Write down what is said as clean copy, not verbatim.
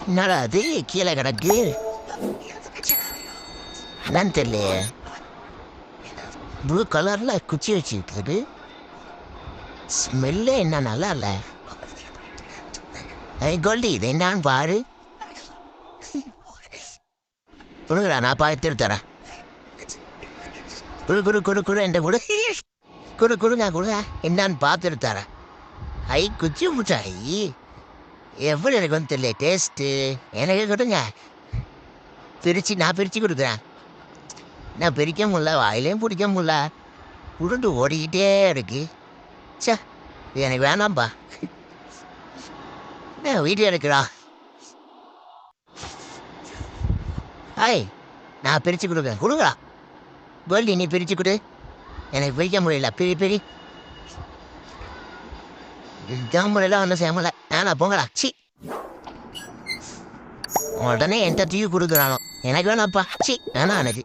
என்னடா அது கீழே கிடக்கு? என்னன்னு தெரியலையே. ப்ளூ கலர்ல குச்சி வச்சிருக்குது. ஸ்மெல்லே என்ன நல்லா இல்லை. கோல்டி இது என்னான்னு பாரு. கொடுங்கடா, நான் பார்த்துட்டு தரேன். குடு என்ற கொடுங்க என்னான்னு பார்த்துட்டு தரேன். குச்சி முட்டாய் எப்படி எனக்கு வந்து தெரியல டேஸ்ட்டு. எனக்கு கொடுங்க, நான் பிரித்து கொடுக்குறேன். நான் பிரிக்க முடியல, வாயிலையும் பிடிக்க முடியல, உருண்டு ஓடிக்கிட்டே இருக்கு. சே, இது எனக்கு வேணாம்ப்பா. வீட்டில் இருக்குடா. நான் பிரித்து கொடுக்குறா. கோல்டி நீ பிரித்து கொடு. எனக்கு பிரிக்க முடியல. பிரி ஜாமுலாம் ஒன்றும் செய்யல. போங்கடா. சி, உடனே என்கிட்ட தூக்கி கொடுக்குறானோ. எனக்கு வேணாப்பா. சி, வேணாம் எனக்கு.